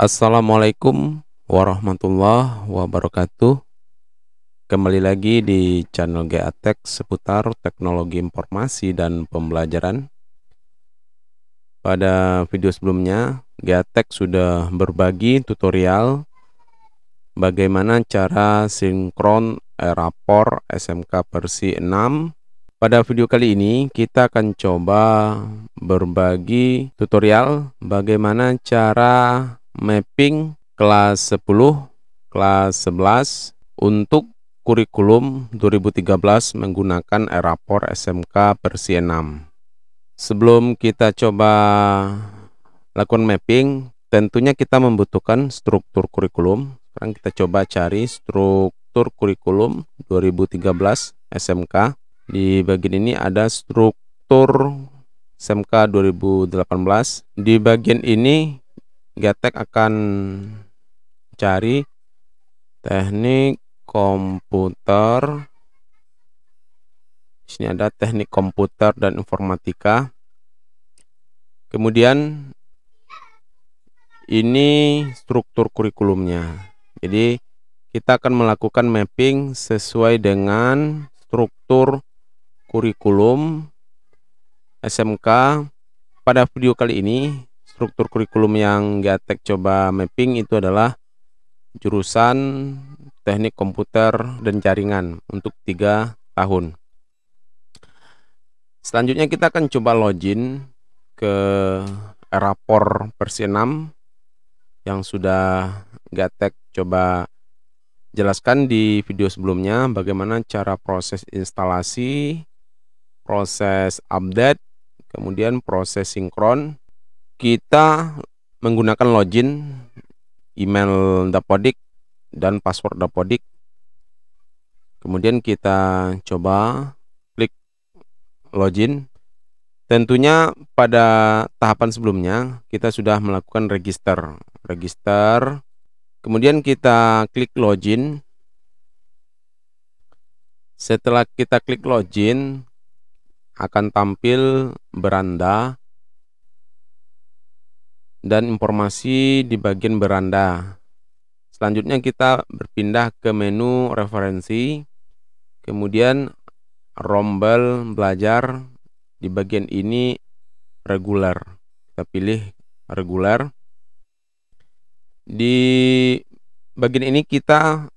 Assalamualaikum warahmatullahi wabarakatuh. Kembali lagi di channel GA Tech seputar teknologi informasi dan pembelajaran. Pada video sebelumnya, GA Tech sudah berbagi tutorial bagaimana cara sinkron rapor SMK versi 6. Pada video kali ini kita akan coba berbagi tutorial bagaimana cara mapping kelas 10, kelas 11 untuk kurikulum 2013 menggunakan rapor SMK versi 6. Sebelum kita coba lakukan mapping, tentunya kita membutuhkan struktur kurikulum. Sekarang kita coba cari struktur kurikulum 2013 SMK. Di bagian ini ada struktur SMK 2018. Di bagian ini GA Tech akan cari teknik komputer. Di sini ada teknik komputer dan informatika. Kemudian ini struktur kurikulumnya. Jadi kita akan melakukan mapping sesuai dengan struktur kurikulum SMK. Pada video kali ini struktur kurikulum yang GA Tech coba mapping itu adalah jurusan teknik komputer dan jaringan untuk 3 tahun. Selanjutnya kita akan coba login ke rapor versi 6 yang sudah GA Tech coba jelaskan di video sebelumnya, bagaimana cara proses instalasi, proses update, kemudian proses sinkron. Kita menggunakan login, email Dapodik dan password Dapodik. Kemudian kita coba klik login. Tentunya pada tahapan sebelumnya kita sudah melakukan register. Kemudian kita klik login. Setelah kita klik login, akan tampil beranda dan informasi di bagian beranda. Selanjutnya kita berpindah ke menu referensi, kemudian rombel belajar. Di bagian ini reguler, kita pilih reguler. Di bagian ini kita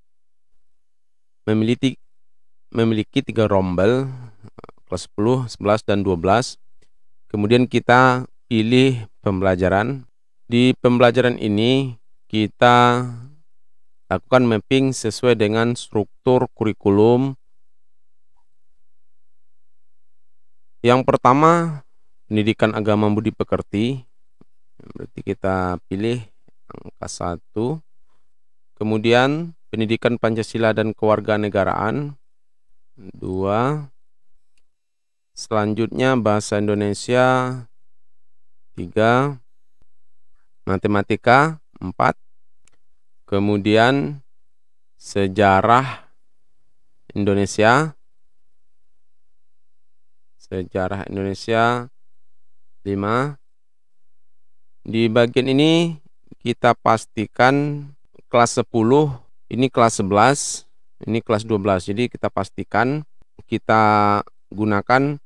memiliki 3 rombel, kelas 10, 11, dan 12. Kemudian kita pilih pembelajaran. Di pembelajaran ini kita lakukan mapping sesuai dengan struktur kurikulum. Yang pertama, pendidikan agama budi pekerti. Berarti kita pilih angka 1. Kemudian pendidikan Pancasila dan kewarganegaraan 2. Selanjutnya bahasa Indonesia 3. Matematika 4. Kemudian sejarah Indonesia 5. Di bagian ini kita pastikan kelas 10, ini kelas 11, ini kelas 12. Jadi kita pastikan kita gunakan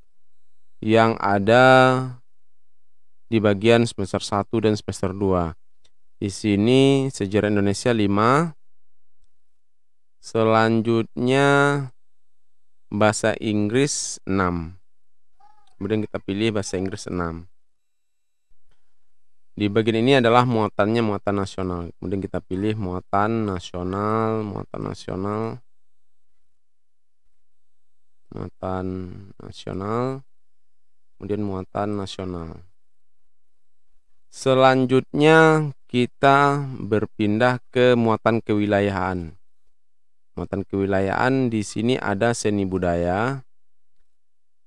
yang ada di bagian semester 1 dan semester 2. Di sini sejarah Indonesia 5. Selanjutnya bahasa Inggris 6. Kemudian kita pilih bahasa Inggris 6. Di bagian ini adalah muatannya, muatan nasional. Kemudian kita pilih muatan nasional, kemudian muatan nasional. Selanjutnya kita berpindah ke muatan kewilayahan. Muatan kewilayahan di sini ada seni budaya.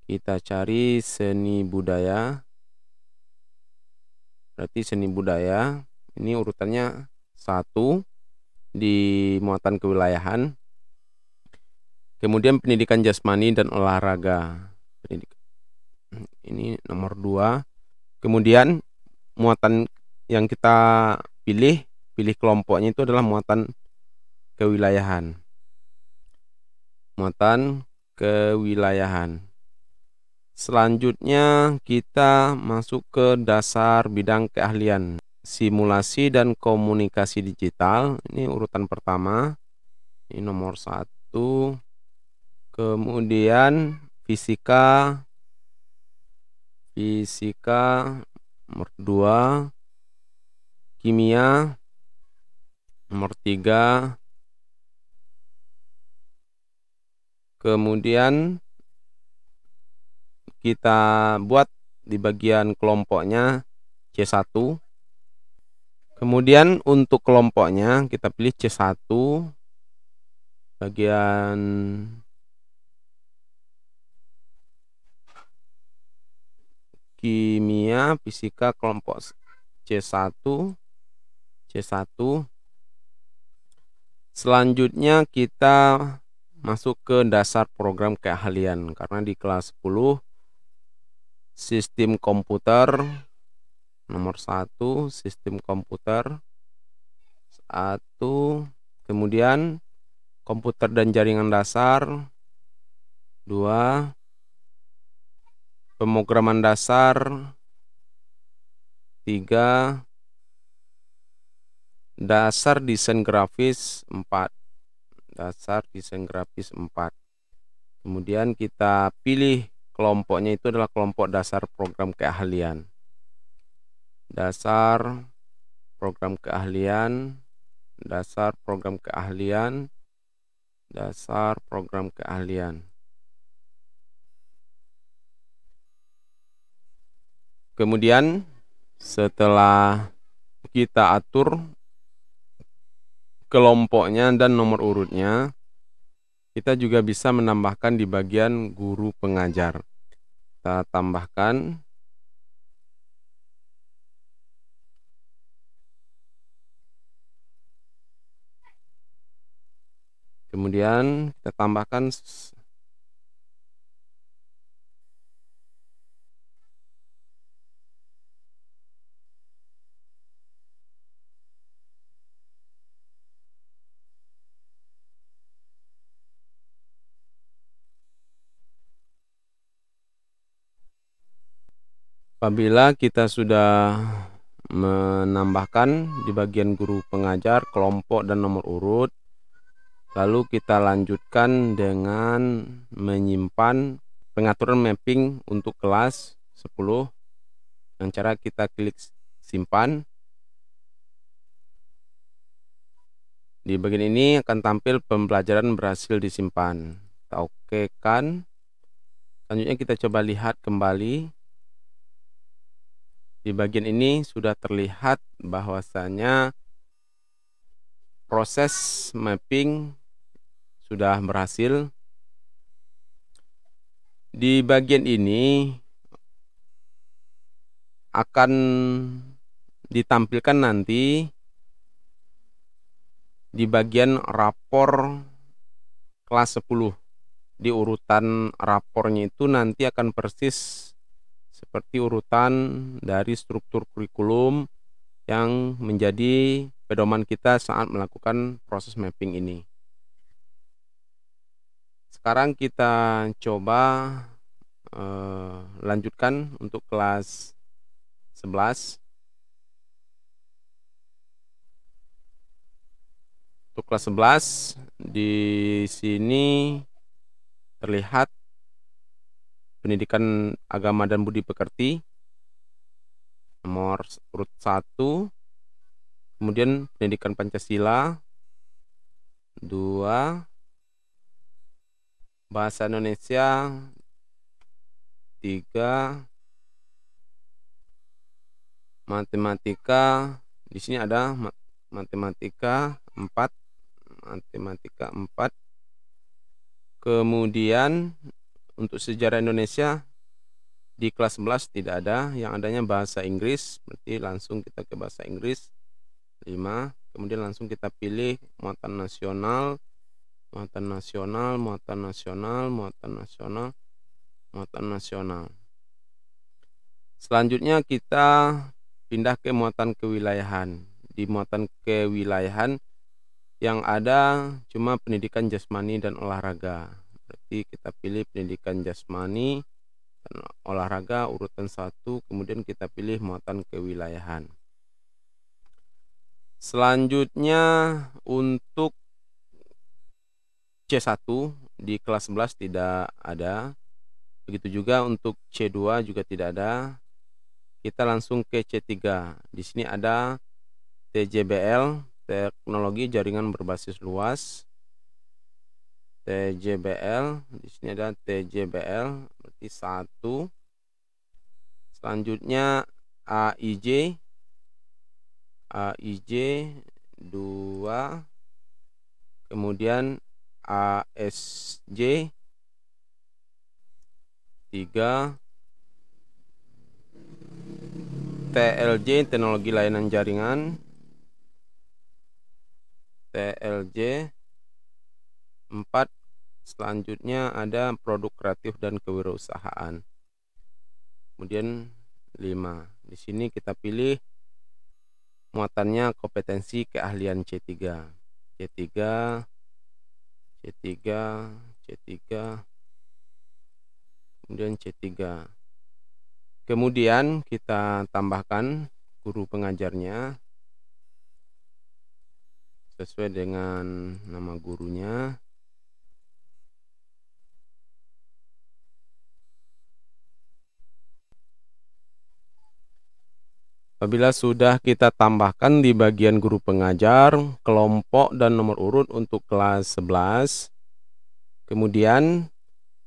Kita cari seni budaya. Berarti seni budaya ini urutannya 1 di muatan kewilayahan. Kemudian pendidikan jasmani dan olahraga. Ini nomor 2. Kemudian muatan yang kita pilih pilih kelompoknya itu adalah muatan kewilayahan. Muatan kewilayahan. Selanjutnya kita masuk ke dasar bidang keahlian. Simulasi dan komunikasi digital. Ini urutan pertama. Ini nomor 1. Kemudian fisika nomor 2. Kimia nomor 3. Kemudian kita buat di bagian kelompoknya C1. Kemudian untuk kelompoknya kita pilih C1 bagian kimia fisika kelompok C1. Selanjutnya kita masuk ke dasar program keahlian, karena di kelas 10 sistem komputer nomor 1, sistem komputer 1, kemudian komputer dan jaringan dasar 2, pemrograman dasar 3, dasar desain grafis 4. Dasar desain grafis 4. Kemudian kita pilih kelompoknya itu adalah kelompok dasar program keahlian. Dasar program keahlian, dasar program keahlian, dasar program keahlian. Kemudian setelah kita atur kelompoknya dan nomor urutnya, kita juga bisa menambahkan di bagian guru pengajar. Kita tambahkan. Kemudian kita tambahkan apabila kita sudah menambahkan di bagian guru pengajar, kelompok, dan nomor urut, lalu kita lanjutkan dengan menyimpan pengaturan mapping untuk kelas 10 dengan cara kita klik simpan. Di bagian ini akan tampil pembelajaran berhasil disimpan. Kita okekan. Selanjutnya kita coba lihat kembali. Di bagian ini sudah terlihat bahwasanya proses mapping sudah berhasil. Di bagian ini akan ditampilkan nanti di bagian rapor kelas 10. Di urutan rapornya itu nanti akan persis seperti urutan dari struktur kurikulum yang menjadi pedoman kita saat melakukan proses mapping ini. Sekarang kita coba lanjutkan untuk kelas 11. Untuk kelas 11 di sini terlihat pendidikan agama dan budi pekerti nomor urut 1, kemudian pendidikan Pancasila 2, bahasa Indonesia 3, matematika di sini ada matematika 4, kemudian untuk sejarah Indonesia di kelas 11 tidak ada, yang adanya bahasa Inggris, berarti langsung kita ke bahasa Inggris 5. Kemudian langsung kita pilih muatan nasional, muatan nasional, muatan nasional, muatan nasional, muatan nasional. Selanjutnya kita pindah ke muatan kewilayahan. di muatan kewilayahan yang ada cuma pendidikan jasmani dan olahraga. Berarti kita pilih pendidikan jasmani dan olahraga urutan 1, kemudian kita pilih muatan kewilayahan. Selanjutnya untuk C1 di kelas 11 tidak ada. Begitu juga untuk C2 juga tidak ada. Kita langsung ke C3. Di sini ada TJBL, teknologi jaringan berbasis luas. TJBL, di sini ada TJBL, berarti 1. Selanjutnya AIJ 2. Kemudian ASJ 3. TLJ, teknologi layanan jaringan. TLJ 4. Selanjutnya ada produk kreatif dan kewirausahaan. Kemudian 5. Di sini kita pilih muatannya kompetensi keahlian C3. C3, kemudian C3. Kemudian kita tambahkan guru pengajarnya sesuai dengan nama gurunya. Apabila sudah kita tambahkan di bagian guru pengajar, kelompok dan nomor urut untuk kelas 11. Kemudian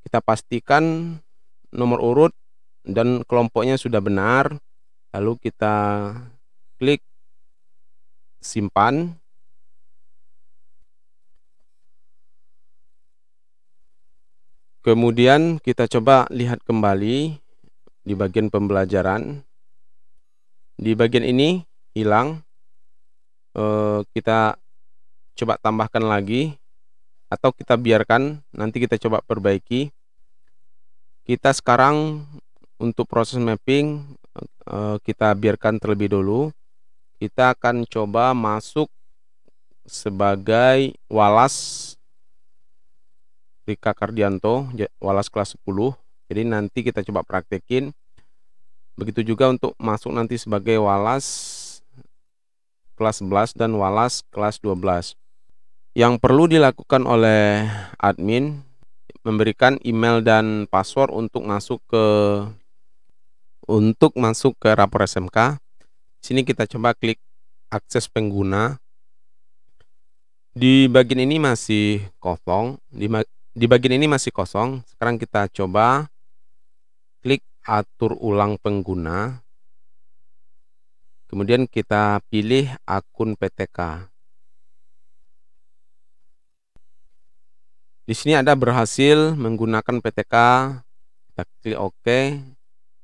kita pastikan nomor urut dan kelompoknya sudah benar. Lalu kita klik simpan. Kemudian kita coba lihat kembali di bagian pembelajaran. Di bagian ini hilang. Kita coba tambahkan lagi atau kita biarkan, nanti kita coba perbaiki. Kita sekarang untuk proses mapping kita biarkan terlebih dulu. Kita akan coba masuk sebagai Walas Rika Kardianto, Walas kelas 10. Jadi nanti kita coba praktekin. Begitu juga untuk masuk nanti sebagai Walas kelas 11 dan Walas kelas 12. Yang perlu dilakukan oleh admin memberikan email dan password untuk masuk ke rapor SMK. Sini kita coba klik akses pengguna. Di bagian ini masih kosong. Di bagian ini masih kosong. Sekarang kita coba klik atur ulang pengguna. Kemudian kita pilih akun PTK. Di sini ada berhasil menggunakan PTK. Kita klik OK.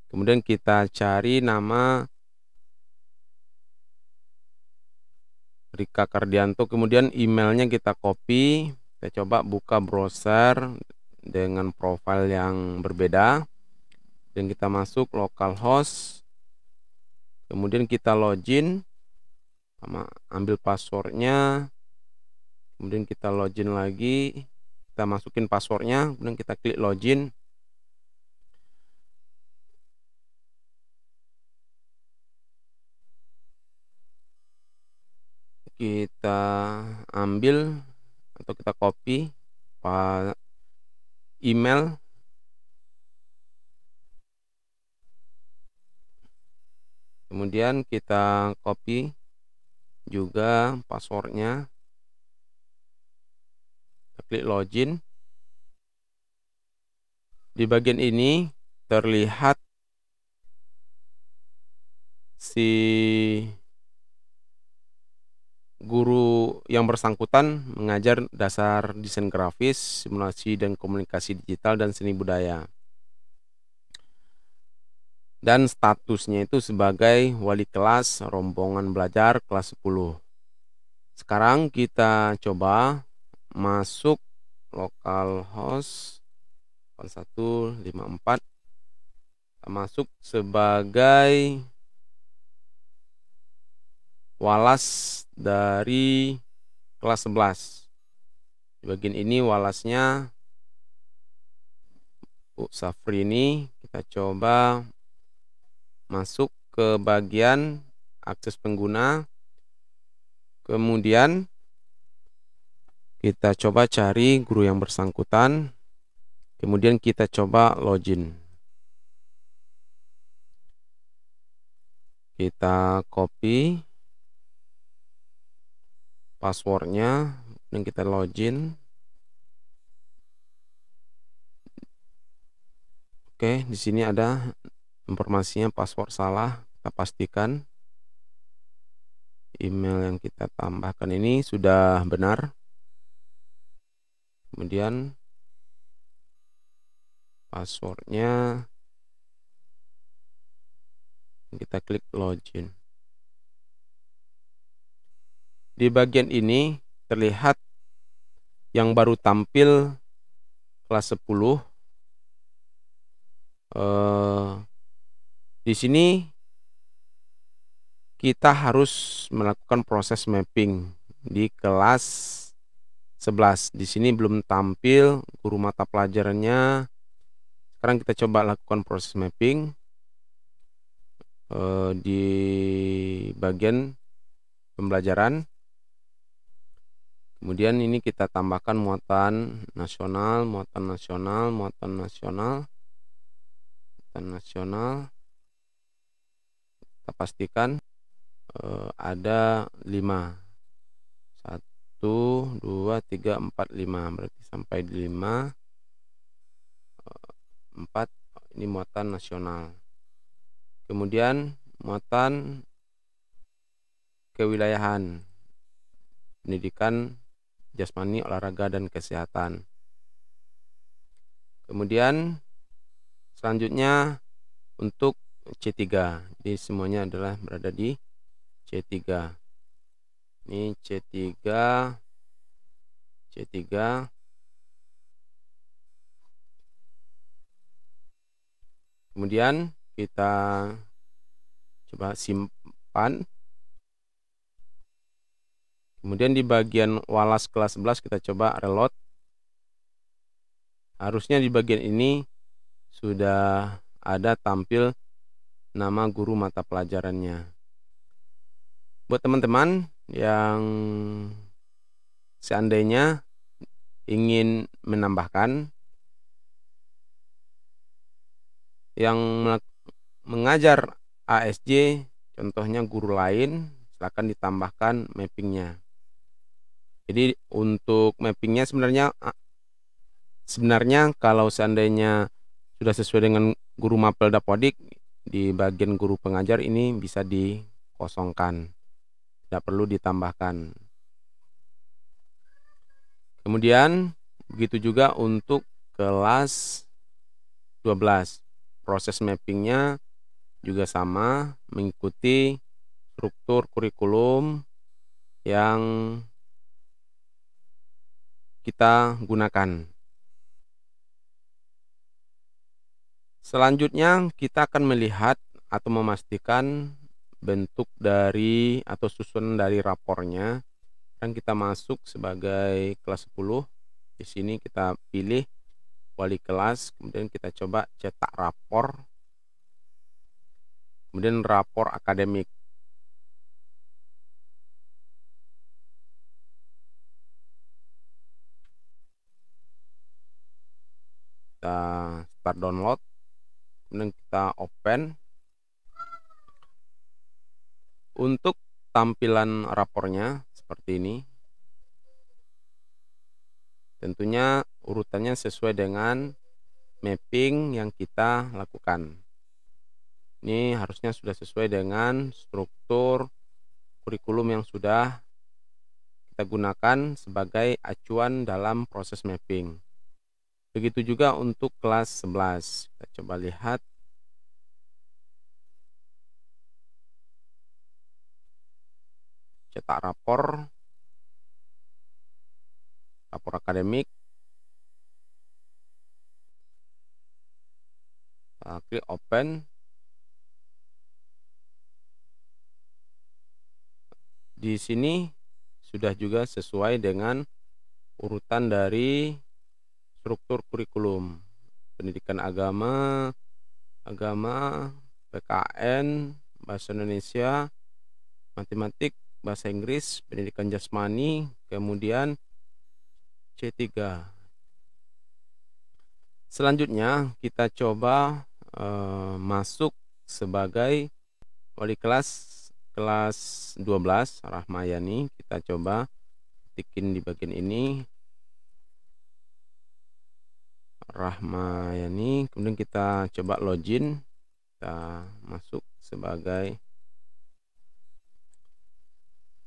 Kemudian kita cari nama Rika Kardianto. Kemudian emailnya kita copy. Kita coba buka browser dengan profil yang berbeda. Dan kita masuk localhost. Kemudian kita login. Ambil passwordnya. Kemudian kita login lagi. Kita masukin passwordnya, kemudian kita klik login. Kita ambil atau kita copy email. Kemudian kita copy juga passwordnya. Kita klik login. Di bagian ini terlihat si guru yang bersangkutan mengajar dasar desain grafis, simulasi dan komunikasi digital dan seni budaya. Dan statusnya itu sebagai wali kelas rombongan belajar kelas 10. Sekarang kita coba masuk localhost 154. Kita masuk sebagai walas dari kelas 11. Di bagian ini walasnya Bu Safri ini kita coba masuk ke bagian akses pengguna. Kemudian kita coba cari guru yang bersangkutan. Kemudian kita coba login. Kita copy passwordnya dan kita login. Oke, di sini ada informasinya password salah. Kita pastikan email yang kita tambahkan ini sudah benar. Kemudian passwordnya kita klik login. Di bagian ini terlihat yang baru tampil kelas 10. Di sini kita harus melakukan proses mapping di kelas 11. Di sini belum tampil guru mata pelajarannya. Sekarang kita coba lakukan proses mapping di bagian pembelajaran. Kemudian ini kita tambahkan muatan nasional, muatan nasional, muatan nasional, muatan nasional. Kita pastikan ada 5. 1, 2, 3, 4, 5. Berarti sampai di 5. 4 ini muatan nasional. Kemudian muatan kewilayahan, pendidikan jasmani, olahraga, dan kesehatan. Kemudian selanjutnya untuk C3. Jadi semuanya adalah berada di C3. Ini C3, C3. Kemudian kita coba simpan. Kemudian di bagian walas kelas 11 kita coba reload. Harusnya di bagian ini sudah ada tampil nama guru mata pelajarannya. Buat teman-teman yang seandainya ingin menambahkan yang mengajar ASJ, contohnya guru lain, silakan ditambahkan mappingnya. Jadi untuk mappingnya sebenarnya kalau seandainya sudah sesuai dengan guru mapel Dapodik, di bagian guru pengajar ini bisa dikosongkan, tidak perlu ditambahkan. Kemudian begitu juga untuk kelas 12. Proses mappingnya juga sama, mengikuti struktur kurikulum yang kita gunakan. Selanjutnya kita akan melihat atau memastikan bentuk dari atau susunan dari rapornya. Dan kita masuk sebagai kelas 10. Di sini kita pilih wali kelas, kemudian kita coba cetak rapor. Kemudian rapor akademik. Kita start download, kemudian kita open. Untuk tampilan rapornya seperti ini. Tentunya urutannya sesuai dengan mapping yang kita lakukan. Ini harusnya sudah sesuai dengan struktur kurikulum yang sudah kita gunakan sebagai acuan dalam proses mapping. Begitu juga untuk kelas 11. Kita coba lihat. Cetak rapor akademik. Kita klik open. Di sini sudah juga sesuai dengan urutan dari struktur kurikulum pendidikan agama, PKN, bahasa Indonesia, matematik, bahasa Inggris, pendidikan jasmani, kemudian C3. Selanjutnya kita coba masuk sebagai wali kelas 12 Rahmayani. Kita coba tikin di bagian ini Rahmayani, kemudian kita coba login, kita masuk sebagai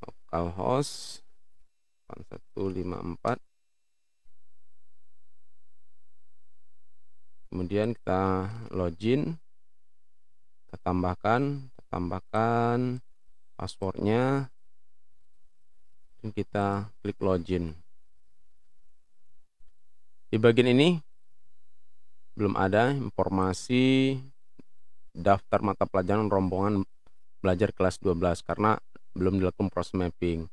localhost 8154. Kemudian kita login, kita tambahkan passwordnya, dan kita klik login. Di bagian ini belum ada informasi daftar mata pelajaran rombongan belajar kelas 12 karena belum dilakukan proses mapping.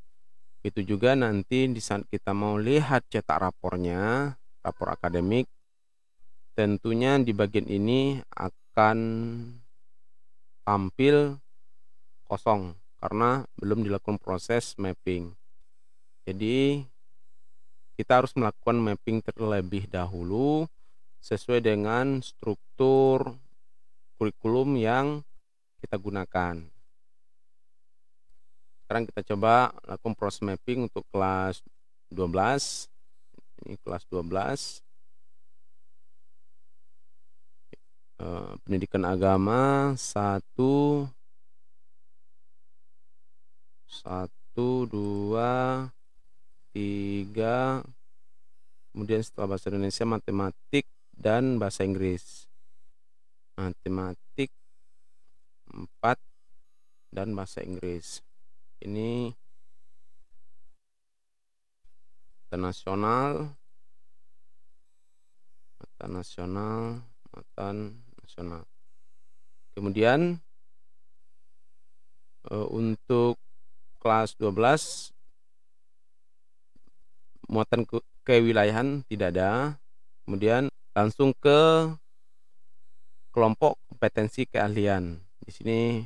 Itu juga nanti di saat kita mau lihat cetak rapornya, rapor akademik, tentunya di bagian ini akan tampil kosong karena belum dilakukan proses mapping. Jadi kita harus melakukan mapping terlebih dahulu sesuai dengan struktur kurikulum yang kita gunakan. Sekarang kita coba lakukan proses mapping untuk kelas 12. Ini kelas 12. Pendidikan agama 1, 2, 3. Kemudian setelah bahasa Indonesia, matematik dan bahasa Inggris. Matematik 4 dan bahasa Inggris. Ini mata nasional. Kemudian untuk kelas 12 muatan kewilayahan tidak ada. Kemudian langsung ke kelompok kompetensi keahlian. Di sini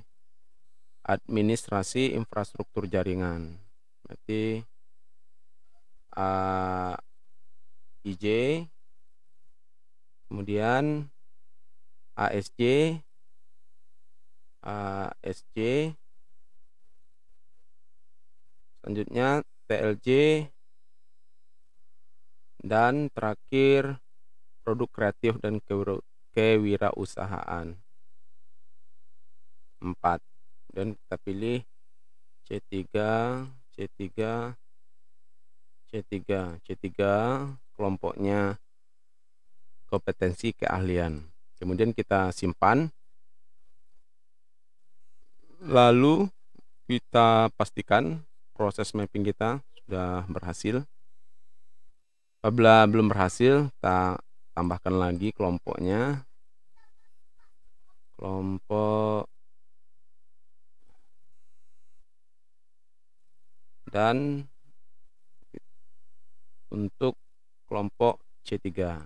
administrasi infrastruktur jaringan. Berarti IJ, kemudian ASJ, selanjutnya TLJ, dan terakhir produk kreatif dan kewirausahaan 4. Dan kita pilih C3 kelompoknya kompetensi keahlian. Kemudian kita simpan, lalu kita pastikan proses mapping kita sudah berhasil. Apabila belum berhasil, kita tambahkan lagi kelompoknya, dan untuk kelompok C3.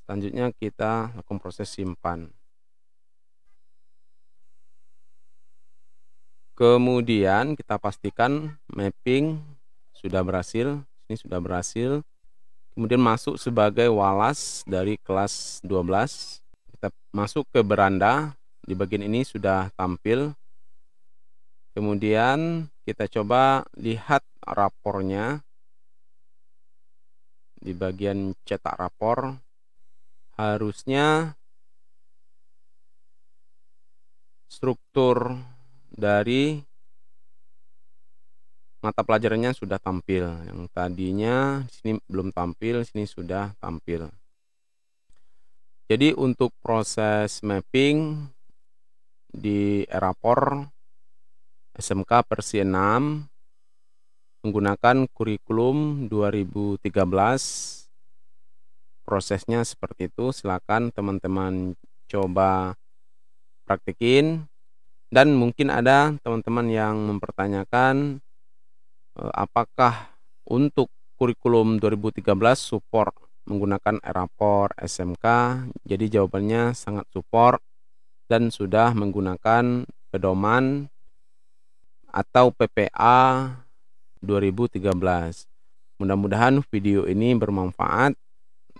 Selanjutnya kita lakukan proses simpan. Kemudian kita pastikan mapping sudah berhasil. Ini sudah berhasil. Kemudian masuk sebagai walas dari kelas 12. Kita masuk ke beranda. Di bagian ini sudah tampil. Kemudian kita coba lihat rapornya. Di bagian cetak rapor, harusnya struktur dari mata pelajarannya sudah tampil. Yang tadinya di sini belum tampil, di sini sudah tampil. Jadi untuk proses mapping di rapor SMK versi 6 menggunakan kurikulum 2013. Prosesnya seperti itu. Silakan teman-teman coba praktekin. Dan mungkin ada teman-teman yang mempertanyakan apakah untuk kurikulum 2013 support menggunakan Erapor SMK? Jadi jawabannya sangat support dan sudah menggunakan pedoman atau PPA 2013. Mudah-mudahan video ini bermanfaat,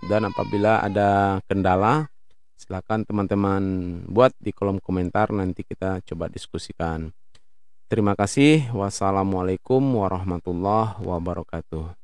dan apabila ada kendala silakan teman-teman buat di kolom komentar, nanti kita coba diskusikan. Terima kasih. Wassalamualaikum warahmatullahi wabarakatuh.